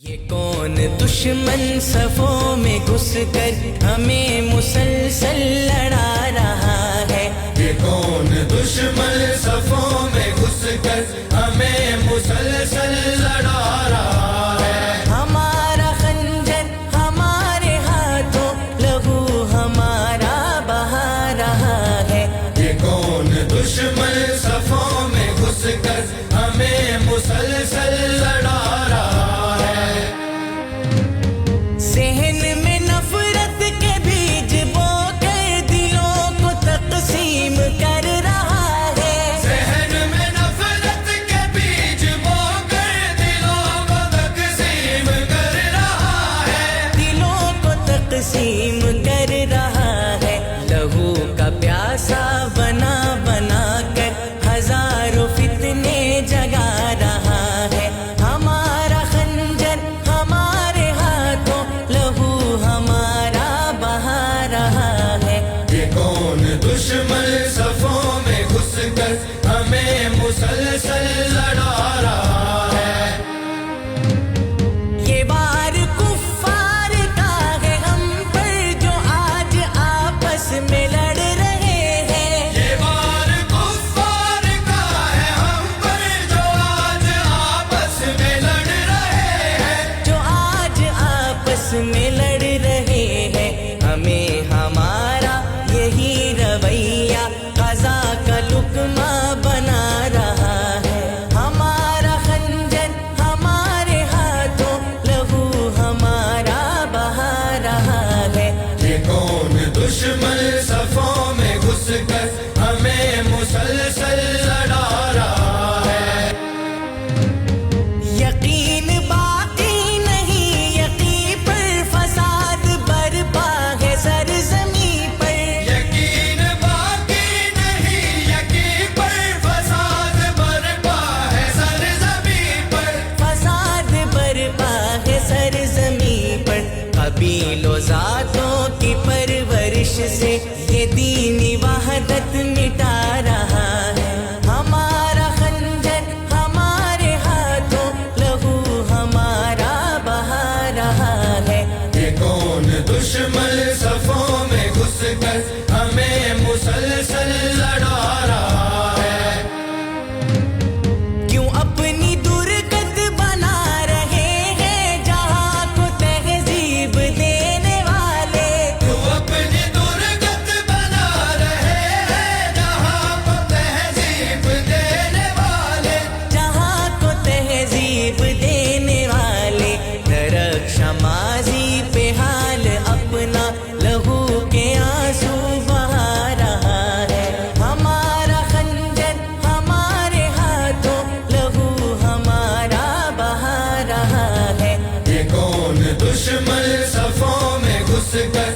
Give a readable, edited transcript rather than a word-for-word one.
یہ کون دشمن صفوں میں گھس کر ہمیں مسلسل لڑا رہا ہے؟ یہ کون دشمن صفوں میں گھس کر ہمیں مسلسل لڑا رہا ہے؟ ہمارا خنجر ہمارے ہاتھوں، لہو ہمارا بہا رہا ہے۔ یہ کون دشمن صفوں میں گھس کر ہمیں مسلسل لڑا رہا ہے؟ ذہن میں نفرت کے بیج بو کر دلوں کو تقسیم کر رہا ہے۔ ذہن میں نفرت کے بیج بو کر دلوں کو تقسیم کر رہا ہے۔ دلوں کو تقسیم کر رہا ہے۔ لہو کا پیاسا بنا بنا کر ہزاروں فتنے جگا رہا ہے۔ ہمارا خنجر ہمارے ہاتھوں، لہو ہمارا بہا رہا ہے۔ یہ کون دشمن صفوں میں گھس کر ہمیں مسلسل لڑا رہا ہے؟ یہ بار کفار کا ہے ہم پر جو آج آپس میں لڑ رہے ہیں۔ یہ بار کفار کا ہے ہم پر جو آج آپس میں لڑ رہے ہیں۔ جو آج آپس میں لڑ رہے ہیں۔ ہمیں ہمارا یہی رویہ قضا کا لقمہ بنا رہا ہے۔ ہمارا خنجر ہمارے ہاتھوں، لہو ہمارا بہا رہا ہے۔ یہ کون دشمن صفوں میں گھس کر ہمیں مسلسل لڑا رہا ہے؟ یقین باقی نہیں، یقین پر فساد برپا ہے سرزمین پر۔ یقین باقی نہیں، یقین پر فساد برپا ہے سرزمین پر۔ فساد برپا ہے سرزمین پر۔ قبیل و ذاتوں کی پرورش سے یہ دینی وحدت مٹا رہا ہے۔ ہمارا خنجر ہمارے ہاتھوں، لہو ہمارا بہا رہا ہے۔ یہ کون دشمن صفوں میں گھس کر ہمیں مسلسل لڑا رہا ہے؟ کیوں اپنی درگت بنا رہے ہیں جہاں کو تہذیب دینے والے؟ تو اپنی درگت بنا رہے ہیں جہاں کو تہذیب دینے والے۔ جہاں کو تہذیب دینے والے۔ درخش ماضی پہ حال اپنا لہو کے آنسو بہا رہا ہے۔ ہمارا خنجر ہمارے ہاتھوں، لہو ہمارا بہا رہا ہے۔ یہ کون دشمن صفوں میں گھس کر